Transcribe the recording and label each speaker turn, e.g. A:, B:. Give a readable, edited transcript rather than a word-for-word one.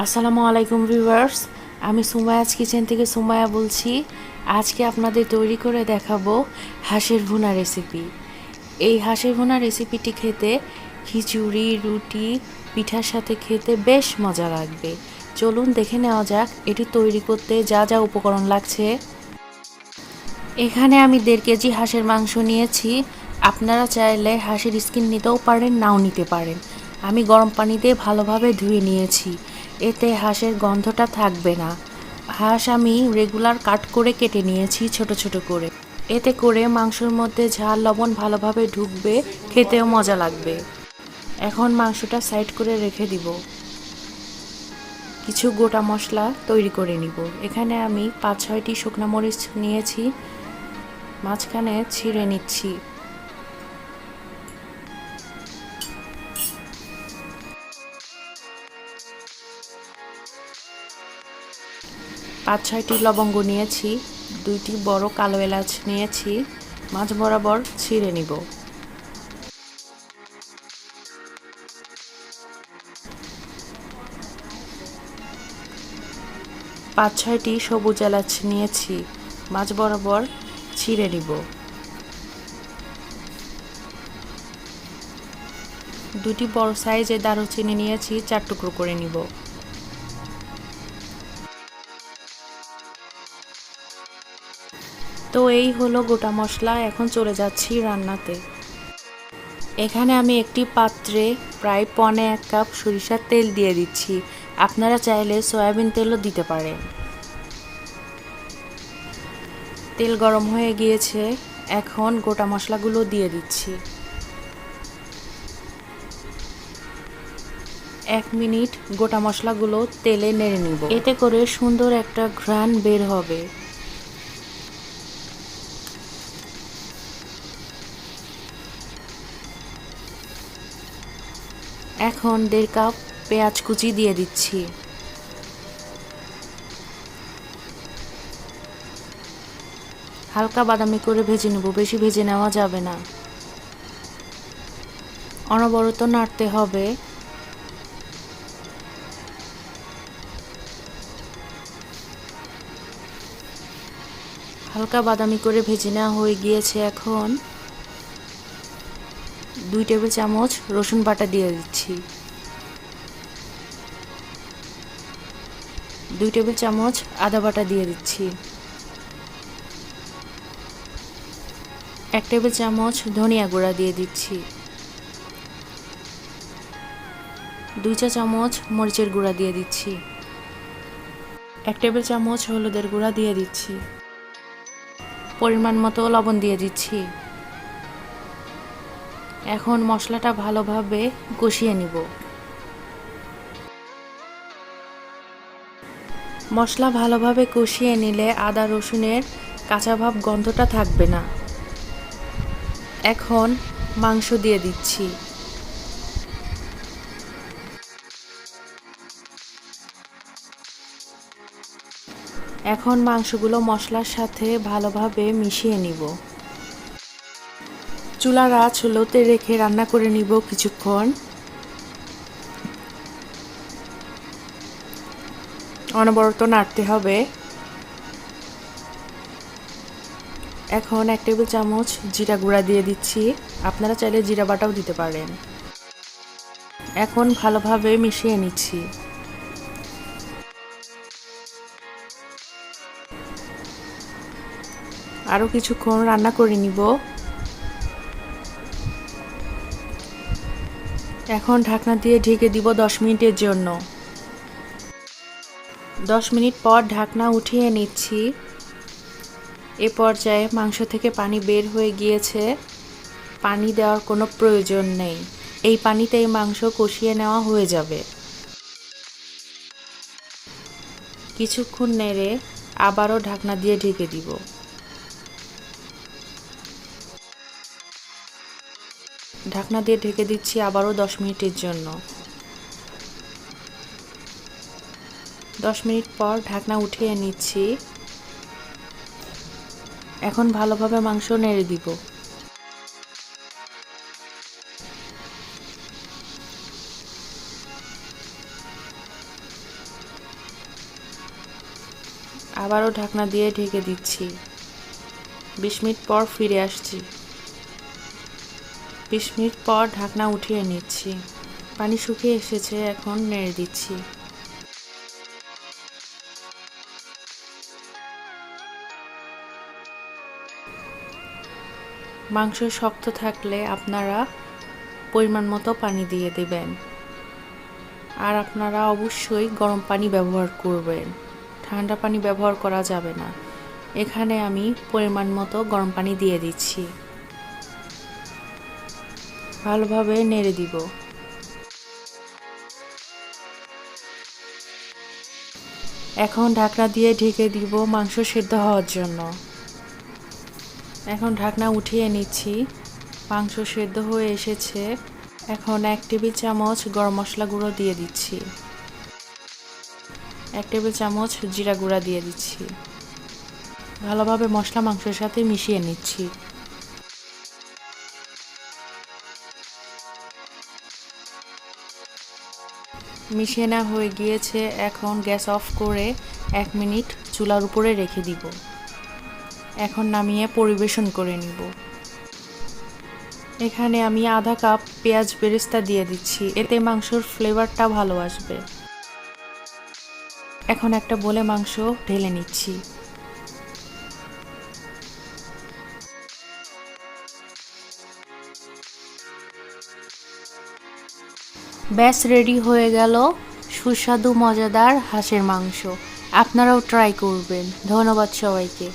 A: আসসালামু আলাইকুম ভিউয়ার্স, আমি সুমায়াজ কিচেন থেকে সুমায়া বলছি। আজকে আপনাদের তৈরি করে দেখাবো হাঁসের ভুনা রেসিপি। এই হাঁসের ভুনা রেসিপিটি খেতে খিচুড়ি, রুটি, পিঠার সাথে খেতে বেশ মজা লাগবে। চলুন দেখে নেওয়া যাক এটি তৈরি করতে যা যা উপকরণ লাগছে। এখানে আমি 1.5 কেজি হাঁসের মাংস নিয়েছি। আপনারা চাইলে হাঁসের স্কিন নিতেও পারেন, নাও নিতে পারেন। আমি গরম পানি দিয়ে ভালোভাবে ধুয়ে নিয়েছি, এতে হাঁসের গন্ধটা থাকবে না। হাঁস আমি রেগুলার কাট করে কেটে নিয়েছি ছোট ছোট করে, এতে করে মাংসের মধ্যে ঝাল লবণ ভালোভাবে ঢুকবে, খেতেও মজা লাগবে। এখন মাংসটা সাইড করে রেখে দিব। কিছু গোটা মশলা তৈরি করে নিব। এখানে আমি 5-6টি শুকনো মরিচ নিয়েছি, মাঝখানে ছিঁড়ে নিচ্ছি। পাঁচ ছয়টি লবঙ্গ নিয়েছি, 2টি বড় কালো এলাচ নিয়েছি, মাঝ বরাবর ছিঁড়ে নিব। পাঁচ ছয়টি সবুজ এলাচ নিয়েছি, মাঝ বরাবর ছিঁড়ে নিব। 2টি বড় সাইজের দারুচিনি নিয়েছি, 4 টুকরো করে নিব। তো এই হলো গোটা মশলা। এখন চলে যাচ্ছি রান্নাতে। এখানে আমি একটি পাত্রে প্রায় 1.25 কাপ সরিষার তেল দিয়ে দিচ্ছি। আপনারা চাইলে সয়াবিন তেলও দিতে পারেন। তেল গরম হয়ে গিয়েছে, এখন গোটা মশলাগুলো দিয়ে দিচ্ছি। 1 মিনিট গোটা মশলাগুলো তেলে নেড়ে নিব, এতে করে সুন্দর একটা ঘ্রাণ বের হবে। এখন 1.5 কাপ পেঁয়াজ কুচি দিয়ে দিচ্ছি। হালকা বাদামি করে ভেজে নেব, বেশি ভেজে নেওয়া যাবে না। অনবরত নাড়তে হবে। হালকা বাদামি করে ভেজে নেওয়া হয়ে গিয়েছে। এখন 2 টেবিল চামচ রসুন বাটা দিয়ে দিচ্ছি। 2 টেবিল চামচ আদা বাটা দিয়ে দিচ্ছি। 1 টেবিল চামচ ধনিয়া গুঁড়া দিয়ে দিচ্ছি। 2 চা চামচ মরিচের গুঁড়া দিয়ে দিচ্ছি। 1 টেবিল চামচ হলুদের গুঁড়া দিয়ে দিচ্ছি। পরিমাণ মতো লবণ দিয়ে দিচ্ছি। এখন মশলাটা ভালোভাবে কষিয়ে নিব। মশলা ভালোভাবে কষিয়ে নিলে আদা রসুনের কাঁচা ভাব গন্ধটা থাকবে না। এখন মাংস দিয়ে দিচ্ছি। এখন মাংসগুলো মশলার সাথে ভালোভাবে মিশিয়ে নিব। চুলার আঁচ লোতে রেখে রান্না করে নিব কিছুক্ষণ। অনবরত নাড়তে হবে। এখন 1 টেবিল চামচ জিরা গুঁড়া দিয়ে দিচ্ছি। আপনারা চাইলে জিরা বাটাও দিতে পারেন। এখন ভালোভাবে মিশিয়ে নিচ্ছি। আরও কিছুক্ষণ রান্না করে নিব। এখন ঢাকনা দিয়ে ঢেকে দিব 10 মিনিটের জন্য। 10 মিনিট পর ঢাকনা উঠিয়ে নিচ্ছি। এ পর্যায়ে মাংস থেকে পানি বের হয়ে গিয়েছে। পানি দেওয়ার কোনো প্রয়োজন নেই, এই পানিতেই মাংস কষিয়ে নেওয়া হয়ে যাবে। কিছুক্ষণ নেড়ে আবারও ঢাকনা দিয়ে ঢেকে দিব। ঢাকনা দিয়ে ঢেকে দিচ্ছি আবারও 10 মিনিটের জন্য। 10 মিনিট পর ঢাকনা উঠিয়ে নিচ্ছি। এখন ভালোভাবে মাংস নেড়ে দিব। আবারও ঢাকনা দিয়ে ঢেকে দিচ্ছি। 20 মিনিট পর ফিরে আসছি। 20 মিনিট পর ঢাকনা উঠিয়ে নিচ্ছি। পানি শুকিয়ে এসেছে, এখন নেড়ে দিচ্ছি। মাংস শক্ত থাকলে আপনারা পরিমাণ মতো পানি দিয়ে দেবেন। আর আপনারা অবশ্যই গরম পানি ব্যবহার করবেন, ঠান্ডা পানি ব্যবহার করা যাবে না। এখানে আমি পরিমাণ মতো গরম পানি দিয়ে দিচ্ছি। ভালোভাবে নেড়ে দিব। এখন ঢাকনা দিয়ে ঢেকে দিব মাংস সিদ্ধ হওয়ার জন্য। এখন ঢাকনা উঠিয়ে নিচ্ছি। মাংস সিদ্ধ হয়ে এসেছে। এখন 1 টেবিল চামচ গরম মশলা গুঁড়ো দিয়ে দিচ্ছি। 1 টেবিল চামচ জিরা গুঁড়া দিয়ে দিচ্ছি। ভালোভাবে মশলা মাংসের সাথে মিশিয়ে নিচ্ছি। মিশিয়ে নেওয়া হয়ে গিয়েছে। এখন গ্যাস অফ করে 1 মিনিট চুলার উপরে রেখে দিব। এখন নামিয়ে পরিবেশন করে নিব। এখানে আমি আধা কাপ পেঁয়াজ বেরেস্তা দিয়ে দিচ্ছি, এতে মাংসর ফ্লেভারটা ভালো আসবে। এখন একটা বলে মাংস ঢেলে নিচ্ছি। ব্যাস রেডি হয়ে গেল সুস্বাদু মজাদার হাঁসের মাংস। আপনারাও ট্রাই করবেন। ধন্যবাদ সবাইকে।